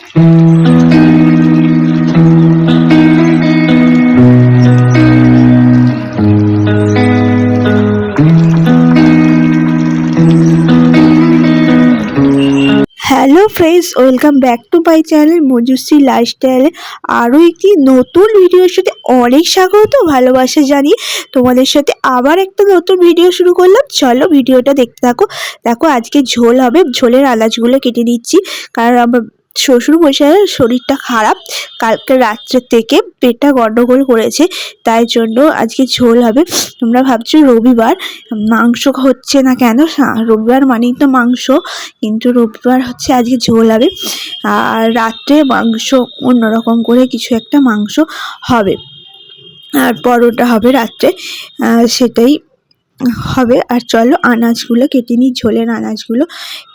Hello friends, welcome back to my channel Manjushree লাইফস্টাইলে আরও একটি নতুন ভিডিওর সাথে অনেক স্বাগত ভালোবাসা জানিয়ে তোমাদের সাথে আবার একটা নতুন ভিডিও শুরু করলাম। চলো ভিডিওটা দেখতে থাকো। দেখো আজকে ঝোল হবে, ঝোলের আনাজগুলো কেটে নিচ্ছি কারণ আমার শ্বশুর মশাইয়ের শরীরটা খারাপ, কালকে রাত্রের থেকে পেটটা গন্ডগোল করেছে, তাই জন্য আজকে ঝোল হবে। তোমরা ভাবছো রবিবার মাংস হচ্ছে না কেন, রবিবার মানেই তো মাংস, কিন্তু রবিবার হচ্ছে আজকে ঝোল হবে। আর রাত্রে মাংস অন্যরকম করে কিছু একটা মাংস হবে, আর পরোটা হবে রাত্রে, সেটাই হবে। আর চলো আনাজগুলো কেটে নিই, ঝোলের আনাজগুলো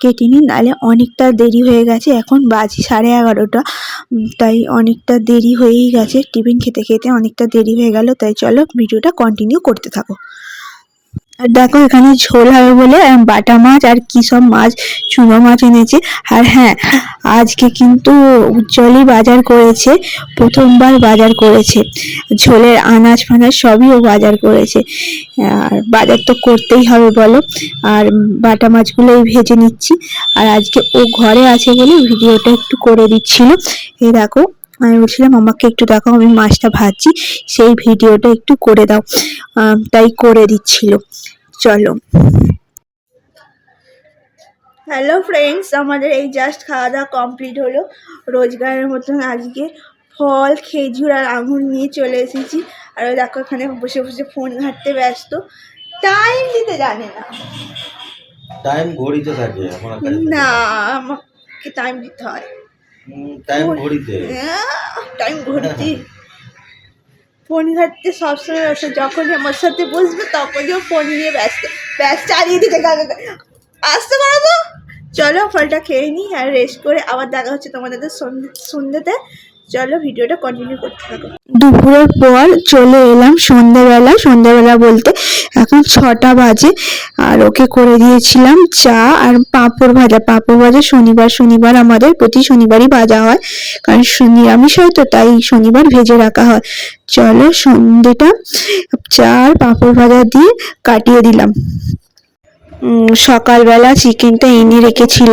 কেটে নিই, নাহলে অনেকটা দেরি হয়ে গেছে, এখন বাজে 11:30, তাই অনেকটা দেরি হয়েই গেছে, টিফিন খেতে খেতে অনেকটা দেরি হয়ে গেল। তাই চলো ভিডিওটা কন্টিনিউ করতে থাকো। আর দেখো এখানে ঝোল হবে বলে বাটা মাছ আর কি সব মাছ, চুনো মাছ এনেছে। আর হ্যাঁ, আজকে কিন্তু উজ্জ্বলই বাজার করেছে, প্রথমবার বাজার করেছে, ঝোলের আনাজ ফানাজ সবই ও বাজার করেছে। আর বাজার তো করতেই হবে বলো। আর বাটা মাছগুলোই ভেজে নিচ্ছি, আর আজকে ও ঘরে আছে বলে ভিডিওটা একটু করে দিচ্ছিল। এই দেখো আমি বলছিলাম আমাকে একটু দেখো আমি মাছটা ভাজছি, সেই ভিডিওটা একটু করে দাও, তাই করে দিচ্ছিল। চলো। হ্যালো ফ্রেন্ডস, আমাদের এই জাস্ট খাওয়া দাওয়া কমপ্লিট হলো। রোজগারের মতন আজকে ফল, খেজুর আর আঙুর নিয়ে চলে এসেছি। আর ওই দেখো এখানে বসে বসে ফোন ঘাঁটতে ব্যস্ত, টাইম দিতে জানে না। টাইম ঘড়িতে থাকে, না আমাকে টাইম দিতে হয়, টাইম ঘড়িতে, টাইম ঘড়িতে ফোন ঘাঁটতে সবসময় ব্যস্ত। যখনই আমার সাথে বসবে তখনই ফোন নিয়ে ব্যস্ত, চালিয়ে দিতে আসতে পারো তো। চলো ফলটা খেয়ে নিই আর রেস্ট করে আবার দেখা হচ্ছে তোমাদের সন্ধ্যেতে। চলো ভিডিওটা কন্টিনিউ করতে থাকো। দুপুরের পর চলে এলাম সন্ধ্যাবেলা বলতে এখন 6টা বাজে। আর ওকে করে দিয়েছিলাম চা আর পাঁপড় ভাজা। শনিবার আমাদের প্রতি শনিবারই ভাজা হয়, কারণ নিরামিষ হয় তো, তাই শনিবার ভেজে রাখা হয়। চলো সন্ধ্যেটা চা আর পাঁপড় ভাজা দিয়ে কাটিয়ে দিলাম। সকালবেলা চিকেনটা এনে রেখেছিল,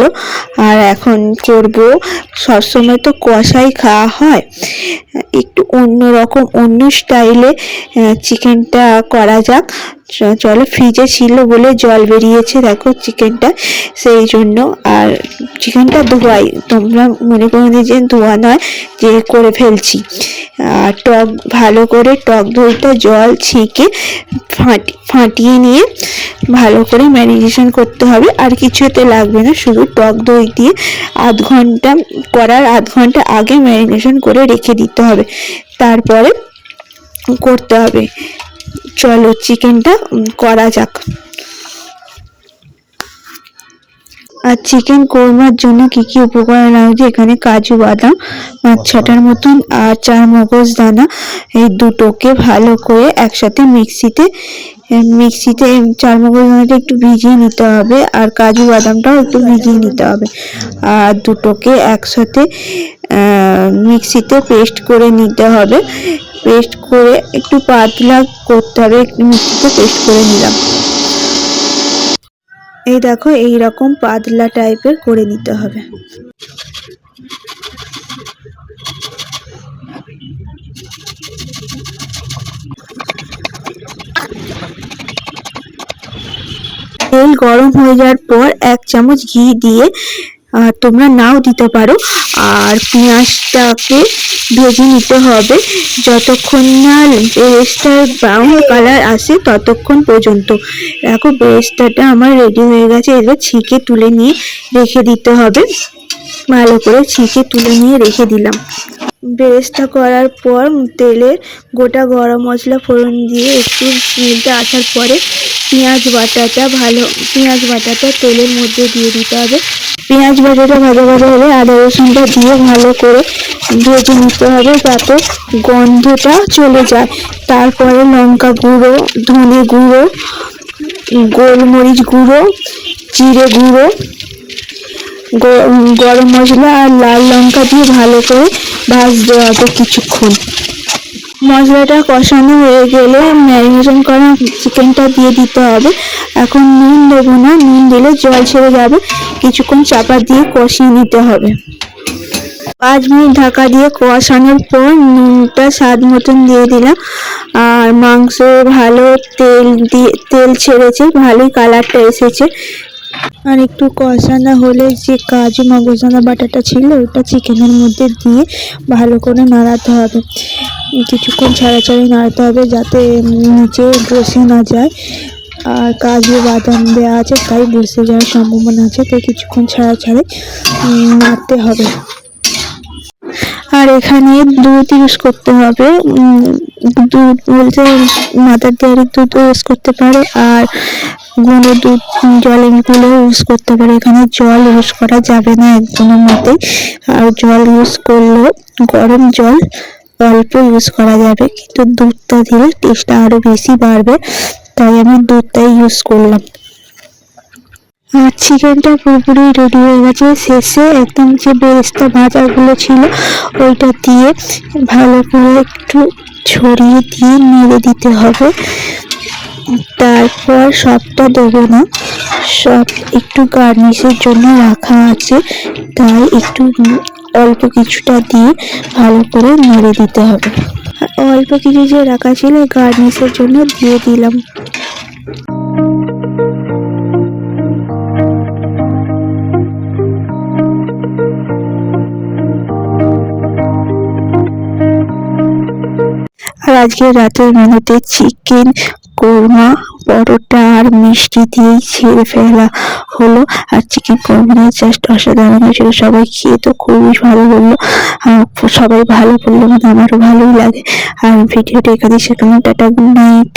আর এখন করব। সবসময় তো কষাই খাওয়া হয়, একটু অন্যরকম অন্য স্টাইলে চিকেনটা করা যাক। চলো, ফ্রিজে ছিল বলে জল বেরিয়েছে দেখো চিকেনটা, সেই জন্য। আর চিকেনটা ধোয়াই, তোমরা মনে করো যে ধোয়া নয়, যে করে ফেলছি। আর ভালো করে টক দইটা জল ছেঁকে ফাটিয়ে নিয়ে ভালো করে ম্যারিনেশন করতে হবে, আর কিছুতে লাগবে না, শুধু টক দই দিয়ে আধ ঘন্টা আগে ম্যারিনেশন করে রেখে দিতে হবে, তারপরে করতে হবে। চলো চিকেনটা করা যাক। আর চিকেন কোরমার জন্য কি কি উপকরণ লাগছে, এখানে কাজু বাদাম 5-6টার মতন আর 4 মগজ দানা, এই দুটোকে ভালো করে একসাথে মিক্সিতে 4 মগজ দানাটা একটু ভিজিয়ে নিতে হবে, আর কাজু বাদামটাও একটু ভিজিয়ে নিতে হবে, আর দুটোকে একসাথে মিক্সিতে পেস্ট করে নিতে হবে। পেস্ট করে একটু পাতলা করতে হবে, একটু মিক্সিতে পেস্ট করে নিলাম। এই দেখো এইরকম পাতলা টাইপের করে নিতে হবে। তেল গরম হয়ে যাওয়ার পর 1 চামচ ঘি দিয়ে, তোমরা নাও দিতে পারো, আর পেঁয়াজটাকে ভেজে নিতে হবে যতক্ষণ না বেরেস্তার ব্রাউন কালার আসে ততক্ষণ পর্যন্ত। দেখো বেরেস্তাটা আমার রেডি হয়ে গেছে, এবার ছেঁকে তুলে নিয়ে রেখে দিতে হবে। ভালো করে ছেঁকে তুলে নিয়ে রেখে দিলাম। বেরেস্তা করার পর তেলে গোটা গরম মশলা ফোড়ন দিয়ে একটু স্মেলটা আসার পরে পেঁয়াজ বাটাটা তেলের মধ্যে দিয়ে দিতে হবে। পেঁয়াজ বাটাটা ভাজা হলে আদা রসুনটা দিয়ে ভালো করে ভেজে নিতে হবে যাতে গন্ধটা চলে যায়। তারপরে লঙ্কা গুঁড়ো, ধনে গুঁড়ো, গোলমরিচ গুঁড়ো, জিরে গুঁড়ো গরম মশলা আর লাল লঙ্কা দিয়ে ভালো করে ভাজতে হবে কিছুক্ষণ। মশলাটা কষানো হয়ে গেলে ম্যারিনেশন করা চিকেনটা দিয়ে দিতে হবে। এখন নুন দেবো না, নুন দিলে জল ছেড়ে যাবে। কিছুক্ষণ চাপা দিয়ে কষিয়ে নিতে হবে। 5 মিনিট ঢাকা দিয়ে কষানোর পর নুনটা স্বাদ মতন দিয়ে দিলাম। আর মাংস ভালো তেল ছেড়েছে, ভালোই কালারটা এসেছে। আর একটু কষানো হলে যে কাজু মগজদানা বাটাটা ছিল ওটা চিকেনের মধ্যে দিয়ে ভালো করে নাড়াতে হবে। কিছুক্ষণ ছাড়াছাড়ি নাড়াতে হবে যাতে নিচে বসে না যায়। আর কাজু বাদাম দেওয়া আছে তাই বসে যাওয়ার সম্ভাবনা আছে, তাই কিছুক্ষণ ছাড়াছাড়ি নাড়তে হবে। আর এখানে দুধ ইউজ করতে হবে। দুধ বলতে মাদার ডেয়ারির দুধ ইউজ করতে পারে, আর গুঁড়ো দুধ জলের গুলো ইউজ করতে পারে। এখানে জল ইউজ করা যাবে না একদম মতেই। আর জল ইউজ করলেও গরম জল অল্প ইউজ করা যাবে, কিন্তু দুধটা দিলে টেস্টটা আরো বেশি বাড়বে, তাই আমি দুধটাই ইউজ করলাম। আর চিকেনটা পুরোপুরি রেডি হয়ে গেছে। শেষে একদম যে বেরেস্তা ভাজাগুলো ছিল ওইটা দিয়ে ভালো করে একটু ছড়িয়ে দিয়ে নেড়ে দিতে হবে। তারপর সবটা দেবো না, সব একটু গার্নিশের জন্য রাখা আছে, তাই একটু অল্প কিছুটা দিয়ে ভালো করে নেড়ে দিতে হবে। অল্প কিছু যে রাখা ছিল গার্নিশের জন্য দিয়ে দিলাম। আর আজকে রাতের মেনুতে চিকেন কোরমা, পরোটা আর মিষ্টি দিয়েই ছেড়ে ফেলা হলো। আর চিকেন কোরমাটা জাস্ট অসাধারণ হয়েছিল। সবাই খেয়ে তো খুবই ভালো বললো, সবাই ভালো বললো মানে আমারও ভালোই লাগে। আর ভিডিওটা এখানে শেষ করলাম। Tata, good night.